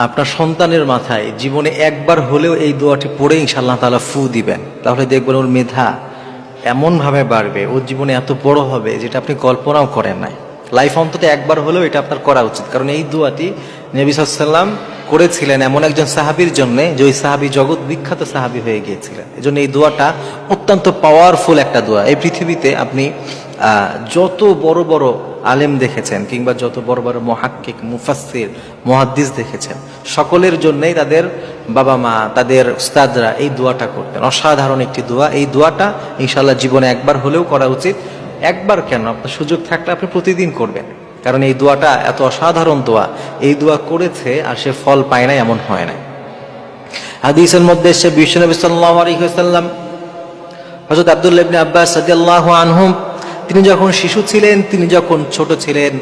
আপনার সন্তানের মাথায় জীবনে একবার হলেও এই দোয়াটি পড়ে ইনশাআল্লাহ তাআলা ফু দিবেন, তাহলে দেখবেন ওর মেধা এমনভাবে বাড়বে, ওর জীবনে এত বড় হবে যেটা আপনি কল্পনাও করেন নাই। লাইফ অন্তত একবার হলেও এটা আপনার করা উচিত, কারণ এই দোয়াটি নবী সাল্লাল্লাহু আলাইহি ওয়াসাল্লাম করেছিলেন এমন একজন সাহাবীর জন্য, যে ওই সাহাবী জগৎ বিখ্যাত সাহাবী হয়ে গিয়েছিলেন। এজন্য এই দোয়াটা অত্যন্ত পাওয়ারফুল একটা দোয়া। এই পৃথিবীতে আপনি যত বড় বড় আলেম দেখেছেন কিংবা যত বড় বড় মুহাক্কিক, মুফাসসির, মুহাদ্দিস দেখেছেন, সকলের জন্যই তাদের বাবা মা, তাদের উস্তাদরা এই দোয়াটা করতেন। অসাধারণ একটি দোয়া। এই দোয়াটা ইনশাআল্লাহ জীবনে একবার হলেও করা উচিত। একবার কেন, আপনার সুযোগ থাকলে আপনি প্রতিদিন করবেন, কারণ এই দোয়াটা এত অসাধারণ দোয়া। এই দোয়া করেছে আর সে ফল পায় না এমন হয় না। হাদিসের মধ্যে এসে বিশ্বনবী সাল্লাল্লাহু আলাইহি ওয়াসাল্লাম, হযরত আব্দুল্লাহ ইবনে আব্বাস রাদিয়াল্লাহু আনহুম, তিনি যখন শিশু ছিলেন, তিনি যখন ছোট ছিলেন,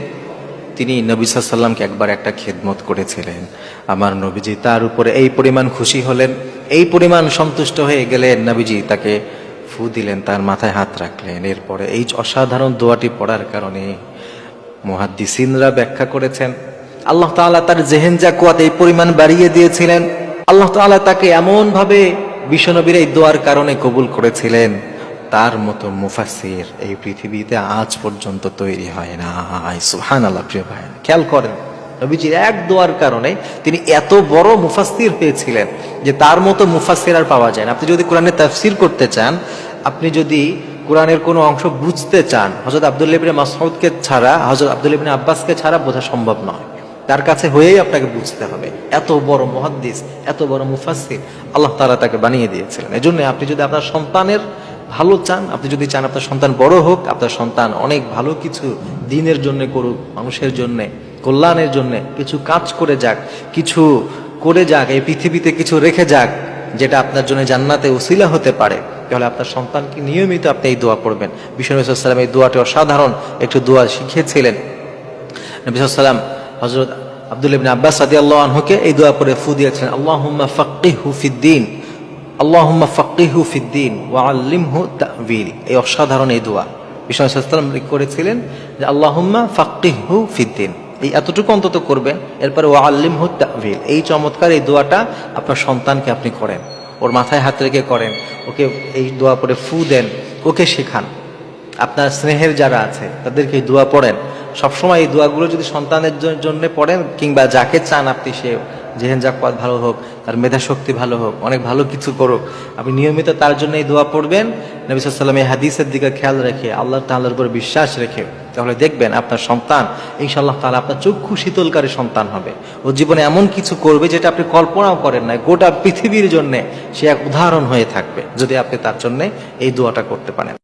তিনি নবী সাল্লাল্লাহু আলাইহি ওয়াসাল্লামকে একবার একটা খেদমত করেছিলেন। আমার নবীজি তার উপরে এই পরিমাণ খুশি হলেন, এই পরিমাণ সন্তুষ্ট হয়ে গেলেন, নবীজি তাকে ফু দিলেন, তার মাথায় হাত রাখলেন। এরপরে এই অসাধারণ দোয়াটি পড়ার কারণে মুহাদ্দিসিনরা ব্যাখ্যা করেছেন, আল্লাহ তাআলা তার জেহেন জাকুয়াত এই পরিমাণ বাড়িয়ে দিয়েছিলেন। আল্লাহ তাআলা তাকে এমনভাবে বিশ্বনবীর এই দোয়ার কারণে কবুল করেছিলেন, তার মতো মুফাসসির এই পৃথিবীতে আজ পর্যন্ত তৈরি হয় না। সুবহানাল্লাহ। প্রিয় ভাই, খেয়াল করেন, নবীজির এক দোয়ার কারণে তিনি এত বড় মুফাসসির হয়েছিলেন যে তার মতো মুফাসসির আর পাওয়া যায় না। আপনি যদি কোরআনের তাফসীর করতে চান, আপনি যদি কোরআনের কোনো অংশ বুঝতে চান, হযরত আব্দুল্লাহ ইবনে মাসউদকে ছাড়া, হযরত আব্দুল্লাহ ইবনে আব্বাসকে ছাড়া বোঝা সম্ভব নয়। তার কাছে হয়েই আপনাকে বুঝতে হবে। এত বড় মুহাদ্দিস, এত বড় মুফাসসির আল্লাহ তাআলা তাকে বানিয়ে দিয়েছিলেন। এজন্য আপনি যদি আপনার সন্তানের ভালো চান, আপনি যদি চান আপনার সন্তান বড় হোক, আপনার সন্তান অনেক ভালো কিছু দ্বীনের জন্য করুক, মানুষের জন্য, কল্যাণের জন্য কিছু কাজ করে যাক, কিছু করে যাক, এই পৃথিবীতে কিছু রেখে যাক যেটা আপনার জন্য জান্নাতে উসিলা হতে পারে, তাহলে আপনার সন্তানকে নিয়মিত আপনি এই দোয়া পড়বেন। বিশ্বনবী সাল্লাল্লাহু আলাইহি ওয়াসাল্লাম এই দোয়াটি অসাধারণ একটু দোয়া শিখিয়েছিলেন। নবী সাল্লাল্লাহু আলাইহি ওয়াসাল্লাম হযরত আব্দুল্লাহ ইবনে আব্বাস রাদিয়াল্লাহু আনহুকে এই দোয়া পড়ে ফু দিয়েছিলেন, আল্লাহুম্মা ফাক্কিহহু ফিদ্দীন, আল্লাহুম্মা ফাক্কিহহু ফিদ্দীন ওয়া আল্লিমহু তা'ওয়িল। এই অসাধারণ এই দোয়া বিশ্বনবী সাল্লাল্লাহু আলাইহি ওয়াসাল্লাম করেছিলেন যে আল্লাহুম্মা ফাক্কিহহু ফিদ্দীন, এই এতটুকু অন্তত করবেন। এরপরে ওয়া আল্লিমহু তা'ওয়িল, এই চমৎকার এই দোয়াটা আপনার সন্তানকে আপনি করেন, ওর মাথায় হাত রেখে করেন, ওকে এই দোয়া পড়ে ফু দেন, ওকে শেখান। আপনার স্নেহের যারা আছে তাদেরকে এই দোয়া পড়েন। সবসময় এই দোয়াগুলো যদি সন্তানের জন্য পড়েন, কিংবা যাকে চান আপনি সে জেহেন জাকুয়াত ভালো হোক, তার মেধা শক্তি ভালো হোক, অনেক ভালো কিছু করুক, আপনি নিয়মিত তার জন্য এই দোয়া পড়বেন। নবী সাল্লাল্লাহু আলাইহি ওয়াসাল্লাম এই হাদিসের দিকে খেয়াল রেখে, আল্লাহ তাআলার উপর বিশ্বাস রেখে, তাহলে দেখবেন আপনার সন্তান ইনশাআল্লাহ তাআলা আপনার চক্ষু শীতলকারী সন্তান হবে। ও জীবনে এমন কিছু করবে যেটা আপনি কল্পনাও করেন না। গোটা পৃথিবীর জন্য সে এক উদাহরণ হয়ে থাকবে যদি আপনি তার জন্য এই দোয়াটা করতে পারেন।